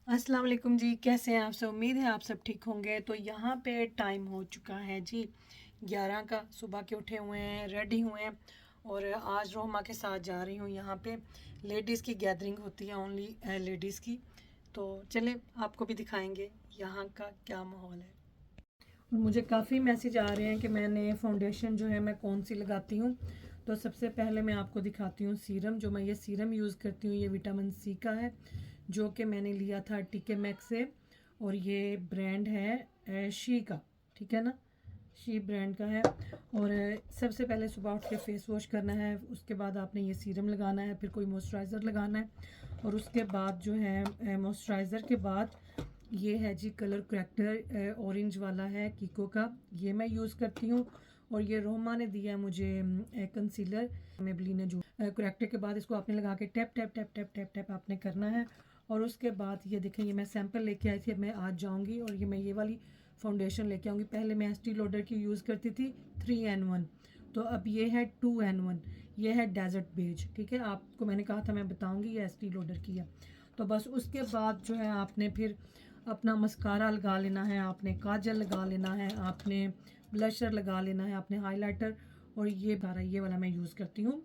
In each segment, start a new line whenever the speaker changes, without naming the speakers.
अस्सलाम वालेकुम जी, कैसे हैं आप सब। उम्मीद है आप सब ठीक होंगे। तो यहाँ पे टाइम हो चुका है जी 11 का। सुबह के उठे हुए हैं, रेडी हुए हैं और आज रोहमा के साथ जा रही हूँ। यहाँ पे लेडीज़ की गैदरिंग होती है, ओनली लेडीज़ की। तो चलें आपको भी दिखाएंगे यहाँ का क्या माहौल है। और मुझे काफ़ी मैसेज आ रहे हैं कि मैंने फाउंडेशन जो है मैं कौन सी लगाती हूँ। तो सबसे पहले मैं आपको दिखाती हूँ सीरम। जो मैं ये सीरम यूज़ करती हूँ ये विटामिन सी का है, जो कि मैंने लिया था टीके मैक्स से। और ये ब्रांड है शी का, ठीक है ना, शी ब्रांड का है। और सबसे पहले सुबह उठ के फेस वॉश करना है, उसके बाद आपने ये सीरम लगाना है, फिर कोई मॉइस्चराइज़र लगाना है। और उसके बाद जो है मॉइस्चराइज़र के बाद ये है जी कलर करैक्टर ऑरेंज वाला है कीको का, ये मैं यूज़ करती हूँ। और ये रोहमा ने दिया है मुझे कंसीलर मेबलिन ने जो करैक्टर के बाद इसको आपने लगा के tap tap tap tap tap tap आपने करना है। और उसके बाद ये देखें, ये मैं सैंपल लेके आई थी, अब मैं आज जाऊँगी और ये मैं ये वाली फाउंडेशन लेके आऊँगी। पहले मैं एस्टी लॉडर की यूज़ करती थी 3N1, तो अब ये है 2N1, ये है डेजर्ट बेज, ठीक है। आपको मैंने कहा था मैं बताऊँगी, ये एस्टी लॉडर की है। तो बस उसके बाद जो है आपने फिर अपना मस्कारा लगा लेना है, आपने काजल लगा लेना है, आपने ब्लशर लगा लेना है, आपने हाइलाइटर। और ये वाला मैं यूज़ करती हूँ,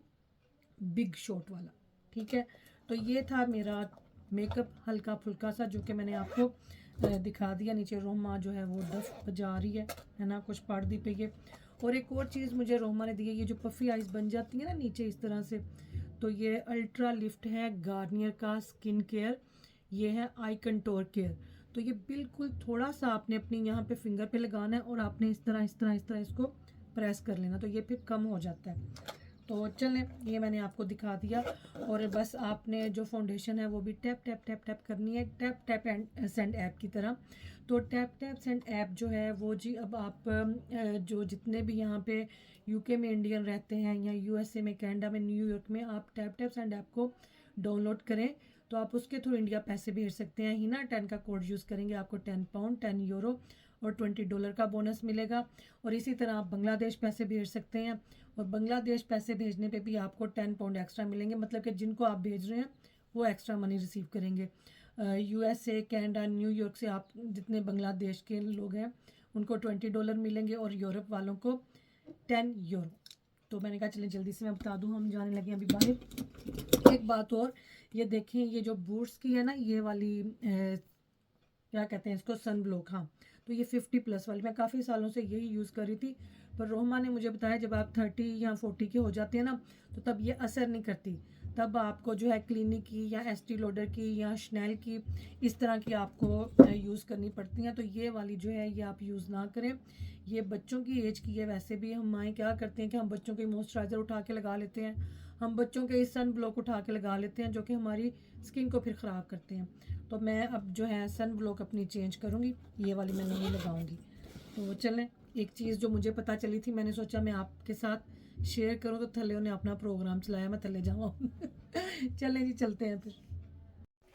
बिग शॉट वाला, ठीक है। तो ये था मेरा मेकअप हल्का फुल्का सा, जो कि मैंने आपको दिखा दिया। नीचे रोहमा जो है वो डफ बजा रही है ना, कुछ पढ़ दी पे ये। और एक और चीज़ मुझे रोहमा ने दी है, ये जो पफ़ी आइज़ बन जाती है ना नीचे इस तरह से, तो ये अल्ट्रा लिफ्ट है गार्नियर का स्किन केयर, ये है आई कंटोर केयर। तो ये बिल्कुल थोड़ा सा आपने अपनी यहाँ पे फिंगर पे लगाना है और आपने इस तरह इसको प्रेस कर लेना, तो ये फिर कम हो जाता है। तो चलें, ये मैंने आपको दिखा दिया। और बस आपने जो फाउंडेशन है वो भी टैप टैप टैप टैप करनी है, tap tap and send app की तरह। तो टैप टैप सेंड ऐप जो है वो जी, अब आप जो जितने भी यहाँ पे यूके में इंडियन रहते हैं या यूएसए में, कनाडा में, न्यूयॉर्क में, आप टैप टैप सेंड ऐप को डाउनलोड करें तो आप उसके थ्रू इंडिया पैसे भेज सकते हैं। हिना 10 का कोड यूज़ करेंगे, आपको 10 पाउंड 10 यूरो और $20 का बोनस मिलेगा। और इसी तरह आप बांग्लादेश पैसे भेज सकते हैं, और बांग्लादेश पैसे भेजने पे भी आपको 10 पाउंड एक्स्ट्रा मिलेंगे, मतलब कि जिनको आप भेज रहे हैं वो एक्स्ट्रा मनी रिसीव करेंगे। यूएसए, कनाडा, न्यूयॉर्क से आप जितने बांग्लादेश के लोग हैं उनको $20 मिलेंगे और यूरोप वालों को 10 यूरो। तो मैंने कहा चलें जल्दी से मैं बता दूं, हम जाने लगे अभी बाहर। एक बात और, ये देखें, ये जो बूट्स की है ना, ये वाली क्या कहते हैं इसको, सन ब्लॉक, हाँ। तो ये 50+ वाली मैं काफ़ी सालों से यही यूज़ कर रही थी, पर रोहमा ने मुझे बताया जब आप 30 या 40 के हो जाते हैं ना, तो तब ये असर नहीं करती। तब आपको जो है क्लिनिक की या एस्टी लॉडर की या शनैल की, इस तरह की आपको यूज़ करनी पड़ती हैं। तो ये वाली जो है ये आप यूज़ ना करें, ये बच्चों की एज की है। वैसे भी हम माएँ क्या करते हैं कि हम बच्चों के मॉइस्चराइज़र उठा के लगा लेते हैं, हम बच्चों के सन ब्लॉक उठा के लगा लेते हैं, जो कि हमारी स्किन को फिर ख़राब करते हैं। तो मैं अब जो है सन ब्लॉक अपनी चेंज करूँगी, ये वाली मैं नहीं लगाऊँगी। तो चलें, एक चीज़ जो मुझे पता चली थी, मैंने सोचा मैं आपके साथ शेयर करूँ। तो थल्ले उन्हें अपना प्रोग्राम चलाया, मैं थल्ले जाऊँ चलें जी, चलते हैं फिर।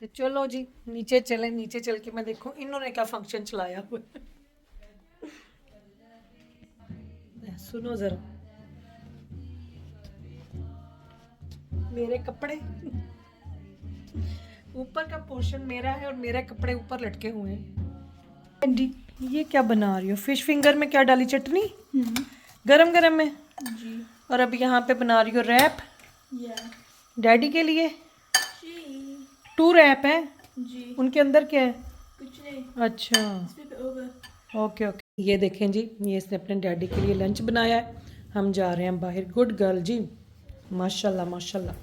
तो चलो जी नीचे चलें, नीचे चल के मैं देखूँ इन्होंने क्या फंक्शन चलाया हुआ सुनो ज़रा मेरे कपड़े ऊपर का पोर्शन मेरा है और मेरे कपड़े ऊपर लटके हुए हैं। आंटी ये क्या बना रही हो? फिश फिंगर में क्या डाली? चटनी गरम गरम में जी। और अब यहाँ पे बना रही हो रैप डैडी के लिए जी। 2 रैप है जी, उनके अंदर क्या है? कुछ नहीं। अच्छा ओके ओके। ये देखें जी, ये इसने अपने डैडी के लिए लंच बनाया है। हम जा रहे हैं बाहर। गुड गर्ल जी, माशाल्लाह माशाल्लाह।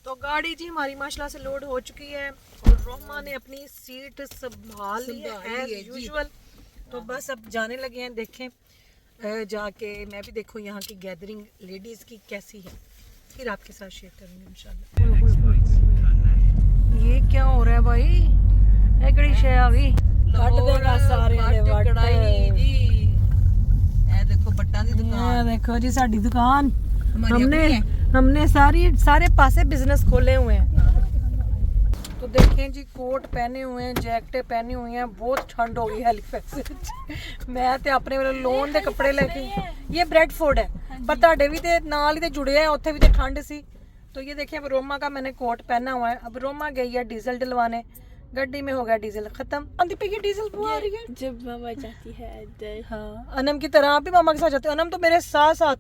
तो गाड़ी जी हमारी माशाल्लाह से लोड हो चुकी है और रोमा ने अपनी सीट संभाल ली है एज यूजुअल। तो बस अब जाने लगे हैं। देखें जाके मैं भी देखूँ यहाँ की गैदरिंग लेडीज़ की कैसी है, फिर आपके साथ शेयर करूँगी इंशाल्लाह। ये क्या हो रहा है भाई? एकड़ी शे आ गई ਕੱਟ ਦੇਗਾ ਸਾਰਿਆਂ ਦੇ ਵੱਟ ਜੀ। ਇਹ ਦੇਖੋ ਬੱਟਾਂ ਦੀ ਦੁਕਾਨ, ਇਹ देखो जी साड़ी दुकान। हमने सारे पासे बिजनेस खोले हुए हैं। तो देखें जी, कोट पहने हुए हैं, जैकेटें पहनी हुई हैं, बहुत ठंड हो गई हैलीफैक्स मैं तो अपने वाले लोन के कपड़े लेके, ये ब्रेडफोर्ड है पर ਤੁਹਾਡੇ भी तो नाल ही तो जुड़े हैं, उत्थे भी तो ठंड सी। तो ये देखिए अब रोमा का मैंने कोट पहना हुआ है। अब रोमा गई है डीजल डलवाने, गड्डी में हो गया डीजल खत्म। आंधी पे ये डीजल वो आ रही है
जब मामा जाती है अंदर।
हाँ, अनम की तरह आप भी मामा के साथ जाते हो। अनम तो मेरे साथ साथ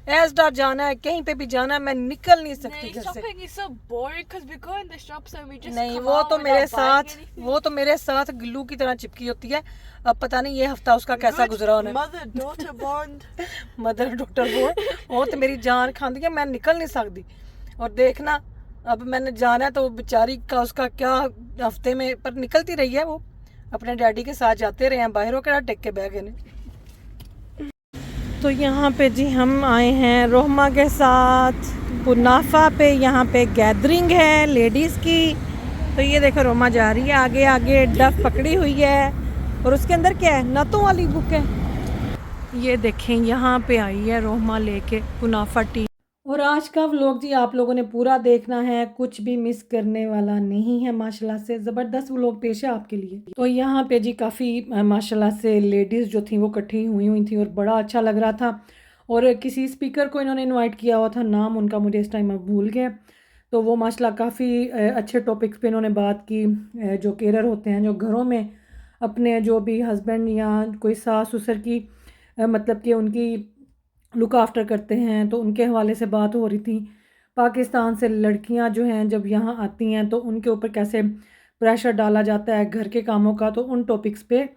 एसडार जाना है, कहीं पे भी जाना है, मैं निकल नहीं सकती घर से।
shopping is so boring because we go in the shops and we just
नहीं,
come
वो
out
तो
without
मेरे
buying
साथ
anything.
वो तो मेरे साथ ग्लू की तरह चिपकी होती है। अब पता नहीं ये हफ्ता उसका कैसा
Good
गुजरा होना।
mother daughter bond.
Mother doctor वो तो मेरी जान खाती है, मैं निकल नहीं सकती। और देखना अब मैंने जाना है तो बेचारी का उसका क्या हफ्ते में पर निकलती रही है। वो अपने डैडी के साथ जाते रहे हैं बाहर, हो के टेक के बैग ने। तो यहाँ पे जी हम आए हैं रोहमा के साथ कुनाफा पे। यहाँ पे गैदरिंग है लेडीज़ की। तो ये देखो रोमा जा रही है आगे आगे, डफ पकड़ी हुई है और उसके अंदर क्या है, नतों वाली बुक है। ये देखें यहाँ पे आई है रोहमा लेके कुनाफा टी। और आज का व्लॉग जी आप लोगों ने पूरा देखना है, कुछ भी मिस करने वाला नहीं है। माशाल्लाह से ज़बरदस्त व्लॉग पेश है आपके लिए। तो यहाँ पे जी काफ़ी माशाल्लाह से लेडीज़ जो थी वो इकट्ठी हुई थी और बड़ा अच्छा लग रहा था। और किसी स्पीकर को इन्होंने इनवाइट किया हुआ था, नाम उनका मुझे इस टाइम अब भूल गया। तो वो माशाल्लाह काफ़ी अच्छे टॉपिक्स पे इन्होंने बात की। जो केरर होते हैं, जो घरों में अपने जो भी हस्बैंड या कोई सास ससुर की मतलब कि उनकी लुक आफ्टर करते हैं, तो उनके हवाले से बात हो रही थी। पाकिस्तान से लड़कियां जो हैं जब यहाँ आती हैं तो उनके ऊपर कैसे प्रेशर डाला जाता है घर के कामों का, तो उन टॉपिक्स पे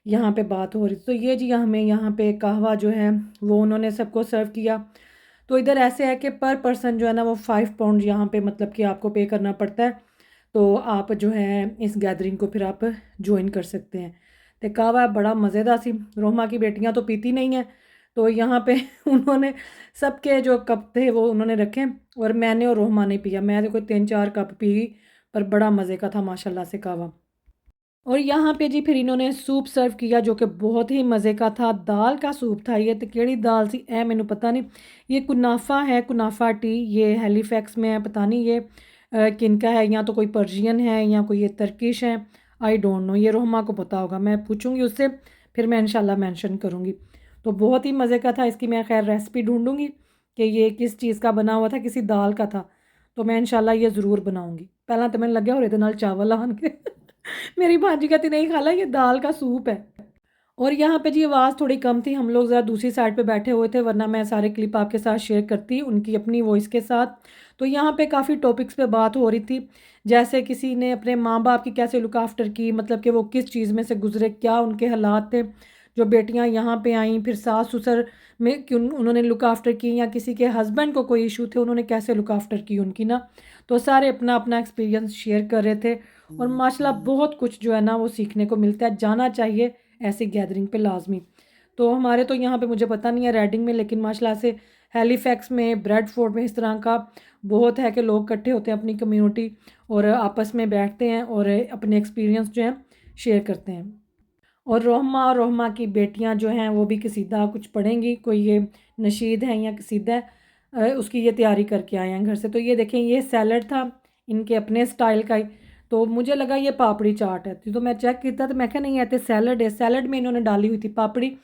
यहाँ पे बात हो रही थी। तो ये जी हमें यहाँ पे कहवा जो है वो उन्होंने सबको सर्व किया। तो इधर ऐसे है कि पर पर्सन जो है ना वो 5 पाउंड यहाँ पे मतलब कि आपको पे करना पड़ता है। तो आप जो है इस गैदरिंग को फिर आप ज्वाइन कर सकते हैं। तो कहवा बड़ा मज़ेदार सी। रोमा की बेटियाँ तो पीती नहीं हैं, तो यहाँ पे उन्होंने सबके जो कप थे वो उन्होंने रखे और मैंने और रोहमा ने पिया। मैं तो कोई 3-4 कप पी, पर बड़ा मज़े का था माशाल्लाह से कहवा। और यहाँ पे जी फिर इन्होंने सूप सर्व किया जो कि बहुत ही मज़े का था। दाल का सूप था ये, तो केड़ी दाल सी ए मैनू पता नहीं। ये कुनाफा है, कुनाफा टी, ये हैलीफैक्स में है, पता नहीं ये किनका है, या तो कोई पर्शियन है या कोई ये तर्किश है, आई डोंट नो। ये रोहमा को पता होगा, मैं पूछूंगी उससे, फिर मैं इंशाल्लाह मेंशन करूँगी। तो बहुत ही मज़े का था। इसकी मैं खैर रेसिपी ढूंढूंगी कि ये किस चीज़ का बना हुआ था, किसी दाल का था। तो मैं इंशाल्लाह ये ज़रूर बनाऊँगी। पहला तो मैंने लगे हो रहे नाल चावल आन के मेरी भाजी कहती नहीं खाला, ये दाल का सूप है। और यहाँ पे जी आवाज़ थोड़ी कम थी, हम लोग ज़रा दूसरी साइड पे बैठे हुए थे, वरना मैं सारे क्लिप आपके साथ शेयर करती उनकी अपनी वॉइस के साथ। तो यहाँ पे काफ़ी टॉपिक्स पे बात हो रही थी, जैसे किसी ने अपने माँ बाप की कैसे लुक आफ्टर की, मतलब कि वो किस चीज़ में से गुजरे, क्या उनके हालात थे। जो बेटियाँ यहाँ पे आईं, फिर सास ससुर में क्यों उन्होंने लुक आफ्टर की, या किसी के हस्बैंड को कोई इशू थे उन्होंने कैसे लुक आफ्टर की उनकी ना। तो सारे अपना अपना एक्सपीरियंस शेयर कर रहे थे। और माशाल्लाह बहुत कुछ जो है ना वो सीखने को मिलता है, जाना चाहिए ऐसी गैदरिंग पे लाजमी। तो हमारे तो यहाँ पे मुझे पता नहीं है रेडिंग में, लेकिन माशाल्लाह से हैलीफैक्स में, ब्रेडफोर्ड में इस तरह का बहुत है कि लोग इकट्ठे होते हैं अपनी कम्युनिटी और आपस में बैठते हैं और अपने एक्सपीरियंस जो हैं शेयर करते हैं। और रोहमा और रोहमा की बेटियां जो हैं वो भी कसीदा कुछ पढ़ेंगी, कोई ये नशीद है या कसीदा है, उसकी ये तैयारी करके आए हैं घर से। तो ये देखें, ये सैलड था इनके अपने स्टाइल का ही। तो मुझे लगा ये पापड़ी चाट है, तो मैं चेक किया तो मैं क्या नहीं आते सैलड है, सैलड में इन्होंने डाली हुई थी पापड़ी।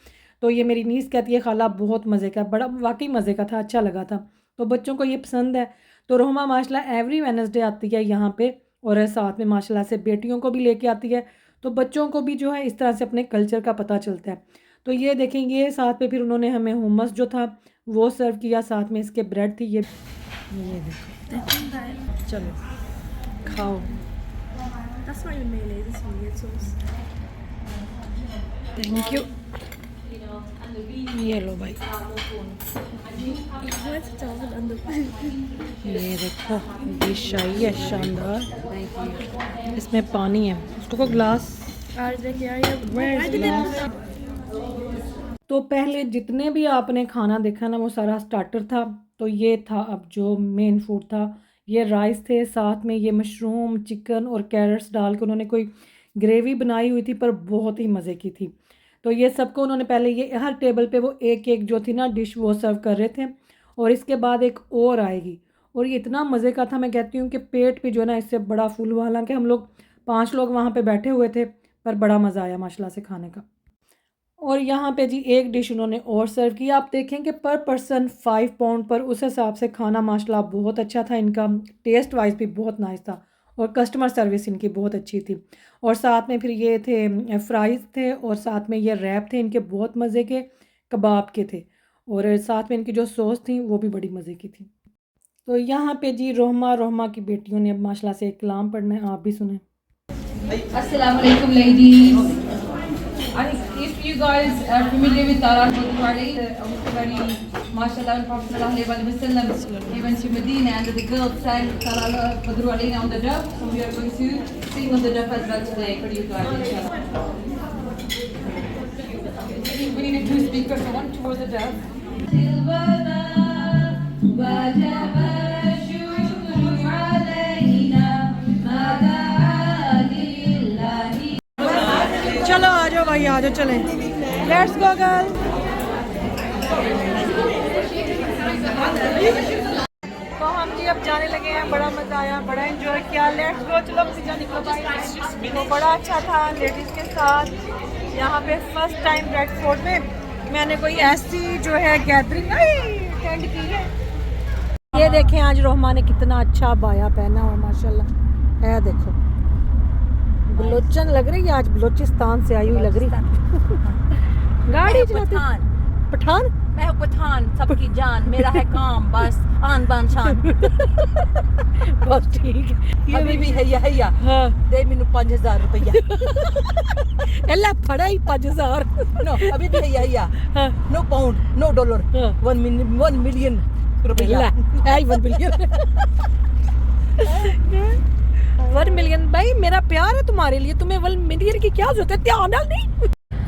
तो ये मेरी नीस कहती है खाला बहुत मज़े का, बड़ा वाकई मज़े का था, अच्छा लगा था। तो बच्चों को ये पसंद है। तो रोहमा माशाल्लाह एवरी वेडनेसडे आती है यहाँ पे, और साथ में माशाल्लाह से बेटियों को भी लेके आती है। तो बच्चों को भी जो है इस तरह से अपने कल्चर का पता चलता है। तो ये देखेंगे साथ पे फिर उन्होंने हमें हुमस जो था वो सर्व किया, साथ में इसके ब्रेड थी। ये देखो, चलो खाओ।
That's not even mayonnaise, it's weird sauce.
Thank you. ये लो भाई,
Why is it all on the
ये देखो डिश आई है शानदार, इसमें पानी है, उसको ग्लास। तो पहले जितने भी आपने खाना देखा ना वो सारा स्टार्टर था। तो ये था अब जो मेन फूड था, ये राइस थे, साथ में ये मशरूम, चिकन और कैरेट्स डाल के उन्होंने कोई ग्रेवी बनाई हुई थी, पर बहुत ही मज़े की थी। तो ये सबको उन्होंने पहले ये हर टेबल पे वो एक एक जो थी ना डिश वो सर्व कर रहे थे, और इसके बाद एक और आएगी। और ये इतना मज़े का था, मैं कहती हूँ कि पेट भी जो है ना इससे बड़ा फुल हुआ। हालांकि हम लोग 5 लोग वहाँ पे बैठे हुए थे, पर बड़ा मज़ा आया माशाल्लाह से खाने का। और यहाँ पे जी एक डिश उन्होंने और सर्व किया। आप देखें कि पर पर्सन 5 पाउंड पर, उस हिसाब से खाना माशाल्लाह बहुत अच्छा था इनका, टेस्ट वाइज भी बहुत नाइस था। और कस्टमर सर्विस इनकी बहुत अच्छी थी। और साथ में फिर ये थे फ्राइज़ थे और साथ में ये रैप थे इनके, बहुत मज़े के कबाब के थे। और साथ में इनकी जो सॉस थी वो भी बड़ी मज़े की थी। तो यहाँ पे जी रोहमा की बेटियों ने अब माशाल्लाह से एक कलाम पढ़ना है, आप भी सुने।
Assalamu alaikum, ladies. If you guys are familiar with Tarat Al-Qur'ani, very mashallah and Prophet sallallahu alaihi wasallam, he went to Medina and the girls sang Tarat Al-Qur'ani on the dub. So we are going to sing on the dub as well today for you guys, inshallah. We need 2 speakers, so one towards the dub.
चलो आ जाओ भाई, आ जाओ, चलें, let's go girl. तो हम जी अब जाने लगे हैं, बड़ा मज़ा आया, बड़ा एंजॉय किया, लेट्स गो, चलो पिज़्ज़ा निकलो भाई। तो बड़ा अच्छा था लेडीज़ के साथ। यहाँ पे फर्स्ट टाइम रेडफोर्ट में मैंने कोई ऐसी जो है गैदरिंग अटेंड की है। ये देखें आज रोहमा ने कितना अच्छा बाया पहना हुआ माशाल्लाह है, देखो बलोचन लग रही है, आज बलोचिस्तान से आई हुई लग रही। गाड़ी चलाते पठान,
मैं हूँ पठान, सबकी जान, मेरा है काम बस आन बान शान।
बस ठीक है।
अभी भी हैया
हाँ
दे मैनू 5000 रुपया।
एला फड़ा ही 5000।
नो अभी भी हैया
हाँ
नो पाउंड नो डॉलर,
हाँ।
1 मिलियन रुपया।
1 मिलियन 1 मिलियन भाई मेरा प्यार है तुम्हारे लिए, तुम्हें 1 मिलियन की क्या जरूरत है, ध्यान नहीं।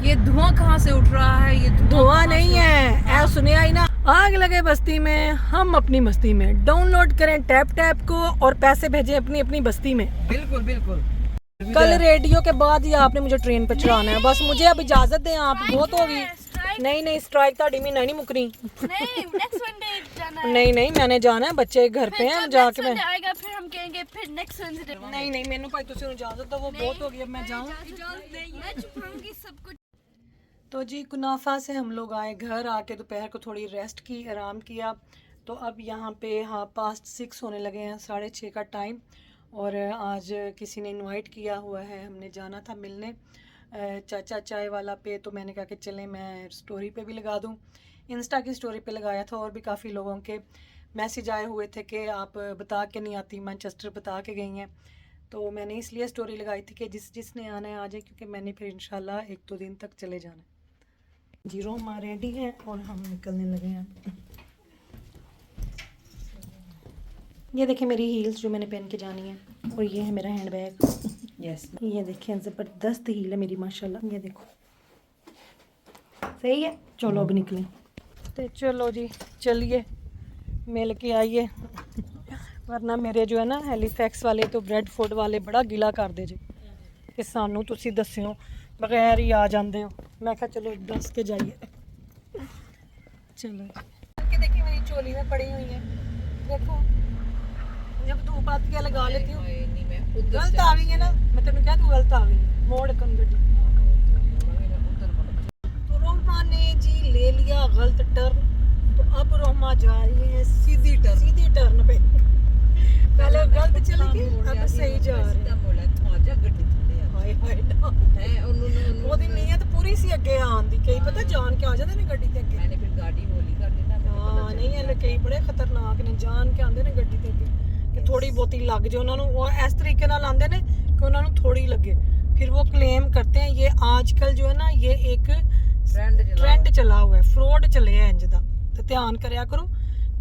ये धुआं कहाँ से उठ रहा है? ये
धुआं नहीं है, सुने आई ना, आग लगे बस्ती में, हम अपनी बस्ती में। डाउनलोड करें टैप को और पैसे भेजें अपनी अपनी बस्ती में।
बिल्कुल बिल्कुल।
कल रेडियो के बाद ही आपने मुझे ट्रेन पे चढ़ाना है, बस मुझे अब इजाजत दें, आप बहुत होगी। नहीं स्ट्राइक ताड़ी में नहीं मुकरी।
नहीं नेक्स्ट संडे जाना है।
नहीं मैंने जाना है, बच्चे घर पे हैं, जाके मैं
आएगा फिर हम कहेंगे फिर नेक्स्ट संडे।
नहीं मैंने भाई तुझे इजाजत दो, वो बहुत होगी, अब मैं जाऊँ।
मैं चुप रहूंगी सब कुछ।
तो जी कुनाफा से हम लोग आए घर, आके दोपहर को थोड़ी रेस्ट की, आराम किया। तो अब यहाँ पे 6:30 होने लगे हैं, 6:30 का टाइम। और आज किसी ने इनवाइट किया हुआ है, हमने जाना था मिलने चाचा चाय वाला पे। तो मैंने कहा कि चलें, मैं स्टोरी पे भी लगा दूँ, इंस्टा की स्टोरी पे लगाया था। और भी काफ़ी लोगों के मैसेज आए हुए थे कि आप बता के नहीं आती, मैनचेस्टर बता के गई हैं। तो मैंने इसलिए स्टोरी लगाई थी कि जिसने आना है आ जाए, क्योंकि मैंने फिर इंशाल्लाह 1-2 दिन तक चले जाना। जी रोमा रेडी है और हम निकलने लगे हैं। ये देखें मेरी हील्स जो मैंने पहन के जानी है, और ये है मेरा हैंड बैग।
यस
ये देखें ज़बरदस्त हील है मेरी माशाल्लाह, ये देखो सही है। चलो अब निकलें, तो चलो जी चलिए मिल के आइए। वरना मेरे जो है ना हैलीफैक्स वाले तो ब्रेडफोर्ड वाले बड़ा गिला कर दे जी कि सानू तुसी दस्सियो बगैर ही आ जाते हो। मैं कहा चलो दस के जाइए। चलो जी देखिए मेरी चोली में पड़ी हुई है, देखो जब धूप आती है लगा लेती हूँ। गलत आ गई है ना, मैं तेन क्या तू गलत आ गई है। मोड़ कन गड्डी तो रोमा ने जी ले लिया गलत टर्न। तो अब रोमा जा रही है सीधी टर्न पे। पहले गलत चली गई, अब सही जा रही है। हाय हाय ना ਉਹਦੀ ਨੀਅਤ ਪੂਰੀ ਸੀ ਅੱਗੇ ਆਉਣ ਦੀ, ਕਈ ਪਤਾ ਜਾਣ ਕੇ ਆ ਜਾਂਦੇ ਨੇ ਗੱਡੀ ਤੇ ਅੱਗੇ।
मैंने फिर गाड़ी होली कर देना।
ਹਾਂ ਨਹੀਂ ਇਹ ਕਈ ਬੜੇ ਖਤਰਨਾਕ ਨੇ, ਜਾਣ ਕੇ ਆਉਂਦੇ ਨੇ ਗੱਡੀ ਤੇ ਅੱਗੇ ਕਿ ਥੋੜੀ ਬਹੁਤੀ ਲੱਗ ਜੇ ਉਹਨਾਂ ਨੂੰ। ਉਹ ਇਸ ਤਰੀਕੇ ਨਾਲ ਆਉਂਦੇ ਨੇ ਕਿ ਉਹਨਾਂ ਨੂੰ ਥੋੜੀ ਲੱਗੇ, फिर वो क्लेम करते हैं। ये आजकल जो है ना ये एक ट्रेंड चला हुआ है, फ्रॉड चले है इंज दा। तो ध्यान करया करो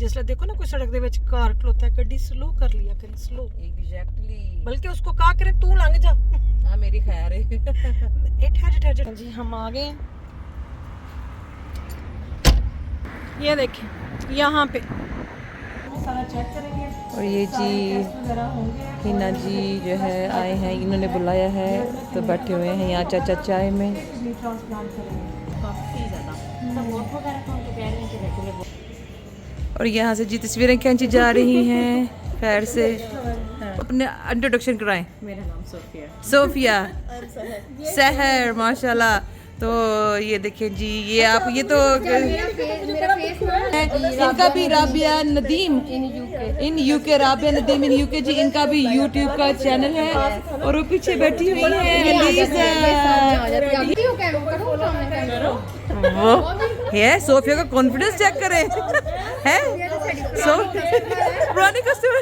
जिसले देखो ना कोई सड़क दे विच कार खलोता है, गड्डी स्लो कर लिया करें, स्लो।
एग्जैक्टली,
बल्कि उसको कहा करे तू लंघ जा।
हाँ मेरी खैर है।
ठहर जी हम आ गए। ये देखें यहाँ पे सारा चेक करेंगे।
और ये जी हिना जी जो है आए हैं, इन्होंने बुलाया है तो बैठे हुए हैं यहाँ चाचा चाय में। और यहाँ से जी तस्वीरें खींची जा रही हैं। खैर से अपने इंट्रोडक्शन कराएं।
मेरा नाम सोफिया।
सोफिया सहर माशाल्लाह। तो ये देखें जी, ये आप ये तो इनका भी Rabia Nadeem in UK, Rabia Nadeem in UK ji, इनका भी यूट्यूब का चैनल है। और वो पीछे बैठी हुई है अलीज़ा। वो है सोफिया का कॉन्फिडेंस चेक करें है सो पुरानी कस्टमर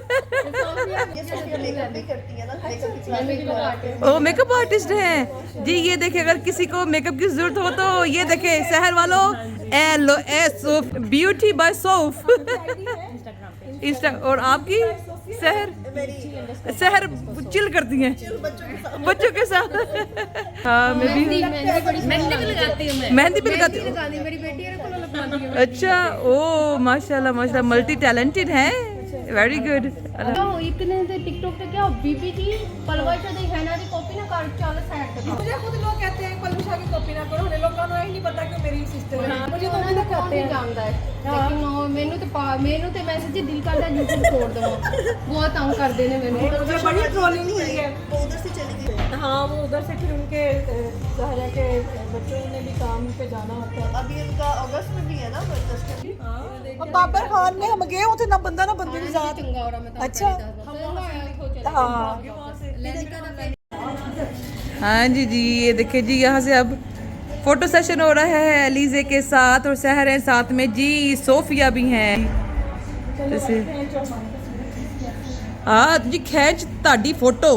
ओ मेकअप आर्टिस्ट है जी। ये देखे अगर किसी को मेकअप की जरूरत हो तो ये देखे शहर वालों ब्यूटी बाय सोफ इंस्टा। और आपकी शहर चिल करती हैं बच्चों के साथ। हाँ मैं भी मेहंदी भी लगाती हूँ। अच्छा ओ माशाल्लाह माशाल्लाह, मल्टी टैलेंटेड है, वेरी गुड।
इतने से टिकटॉक पे क्या बीपी की पलवाशा दी है ना दी कॉपी ना कर चल साइड पे।
मुझे खुद लोग कहते हैं पलूषा की कॉपी ना करो, हमें लोगों को नहीं पता कि मेरी सिस्टर है। मुझे तो नहीं कहते हैं
जानता है लेकिन मेनू तो मैसेज दिल करदा यूट्यूब छोड़ दो, बहुत तंग कर देने मैंने।
मुझे बड़ी ट्रोलिंग हुई है, वो उधर से चली गई। हाँ वो उधर से, फिर उनके ज़हरा के बच्चों ने भी काम पे जाना होता है।
अभी उनका अगस्त में भी है ना बर्दाश्त।
और बाबर खान में हम गए उसे ना बंदा ना बंदे की जात।
चंगा हो रहा मैं
अच्छा हाँ
हाँ जी जी, ये देखिए जी, यहाँ से अब फोटो सेशन हो रहा है अलीज़े के साथ और सहर है साथ में जी, सोफिया भी हैं जैसे। हाँ जी खैच ताड़ी फोटो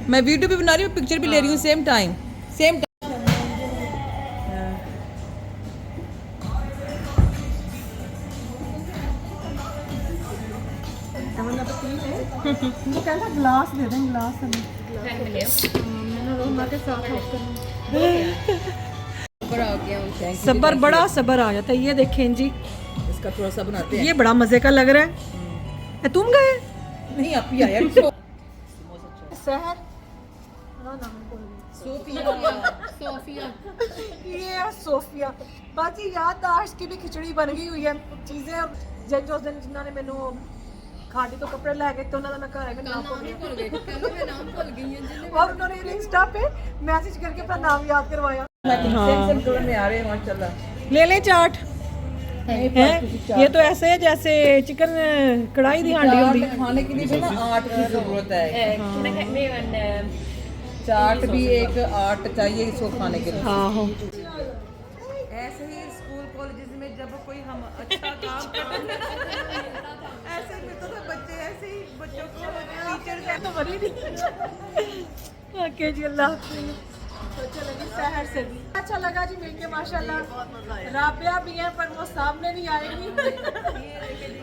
मैं वीडियो भी बना रही हूँ, पिक्चर भी ले रही हूँ सेम टाइम।
वो कहता ग्लास दे दें, ग्लास हमें। सबर बड़ा सबर आ जाता है। ये देखें जी,
इसका थोड़ा सा बनाते हैं।
ये बड़ा मजे का लग रहा है। तुम गए
नहीं आप ही आया
शहर
सोफिया
ये सोफिया बाकी याददाश्त की भी खिचड़ी बन गई हुई है चीजें। जज उस दिन जिन्होंने मैनू खाड़ी तो कपड़े लै गए तो उन्होंने मैं घर नाम भूल गई। और उन्होंने इंस्टा पे मैसेज करके अपना नाम याद करवाया।
सेम कलर में आ रहे हैं माशाल्लाह।
ले लें चाट है। ये तो ऐसे है जैसे चिकन कढ़ाई दी हांडी होती है।
खाने के लिए भी ना आर्ट की जरूरत है। चाट भी एक आर्ट चाहिए इसको खाने के लिए।
हाँ
ऐसे ही स्कूल कॉलेजेस में जब कोई हम अच्छा काम करते हैं ऐसे में तो बच्चे ऐसे ही बच्चों को टीचर
तो बनी नहीं। ओके जी अल्लाह हाफिज़। तो चलेंगे शहर से भी अच्छा लगा जी मिलके माशाल्लाह। राबिया भी है पर वो सामने नहीं आएगी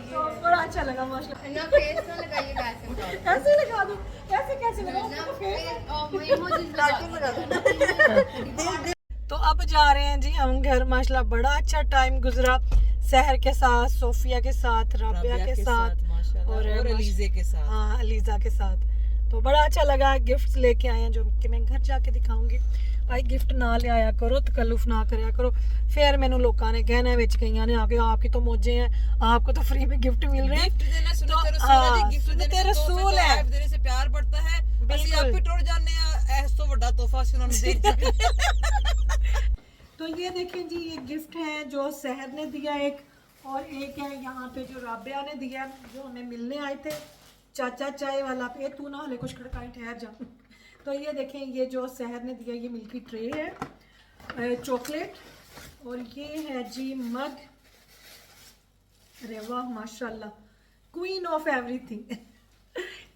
तो बड़ा अच्छा लगा माशाल्लाह।
ना फेस ना लगाइए वैसे
कैसे लगा दूं, कैसे कैसे लगा तो अब जा रहे हैं जी हम घर। माशाल्लाह बड़ा अच्छा टाइम गुजरा शहर के साथ, सोफिया के साथ, राबिया के साथ और
अलीज़े के साथ।
हाँ अलीज़ा के साथ। तो बड़ा अच्छा लगा। गिफ्ट्स लेके आए हैं जो कि मैं घर जाके दिखाऊंगी। भाई गिफ्ट ना ले आया करो, तकल्लुफ ना करया करो। फिर मैनू लोगों ने कहना विच कईयां ने आके आपकी तो मौजे हैं, आपको तो फ्री में गिफ्ट मिल रहे हैं। सुन्नत रसूल है,
देने से प्यार बढ़ता है। ਅਸੀਂ ਆਪੇ ਟੁੱਟ ਜਾਂਦੇ ਆ, ਇਸ ਤੋਂ ਵੱਡਾ ਤੋਹਫਾ ਅਸੀਂ ਉਹਨਾਂ ਨੂੰ ਦੇ ਚੁੱਕੇ।
तो ये देखें जी, ये गिफ्ट है जो सहर ने दिया एक, और एक है यहाँ पे जो राबिया ने दिया जो हमें मिलने आए थे। चाचा चाय वाला पे तू ना हले कुछ खड़काई ठहर जा। तो ये देखें ये जो सहर ने दिया, ये मिल्की ट्रे है, चॉकलेट, और ये है जी मग। अरे वाह माशाल्लाह, क्वीन ऑफ एवरीथिंग।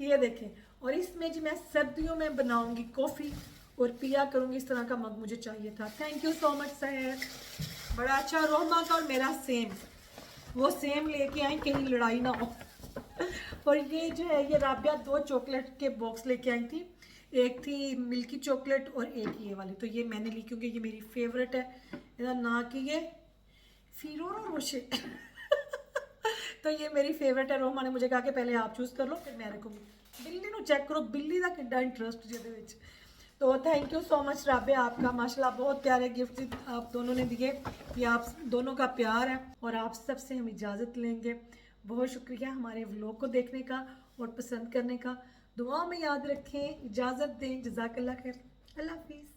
ये देखें, और इसमें जी मैं सर्दियों में बनाऊंगी कॉफ़ी और पिया करूंगी। इस तरह का मग मुझे चाहिए था। थैंक यू सो मच सहर, बड़ा अच्छा। रोमा का और मेरा सेम, वो सेम लेके आए कहीं लड़ाई ना हो। और ये जो है ये राबिया 2 चॉकलेट के बॉक्स लेके आई थी, एक थी मिल्की चॉकलेट और एक ये वाली। तो ये मैंने ली क्योंकि ये मेरी फेवरेट है। इसका ना कि ये फिरोरो रोशे तो ये मेरी फेवरेट है। रोमा ने मुझे कहा कि पहले आप चूज़ कर लो फिर मैं रखूँगी। बिल्ली नू चेक करो, बिल्ली का कितना इंटरेस्ट जिहदे विच। तो thank you so much Rabia आपका, माशाल्लाह बहुत प्यारे गिफ्ट आप दोनों ने दिए। ये आप दोनों का प्यार है। और आप सबसे हम इजाज़त लेंगे। बहुत शुक्रिया हमारे व्लॉग को देखने का और पसंद करने का। दुआ में याद रखें, इजाज़त दें। जज़ाकल्लाह खैर, अल्लाह हाफिज़।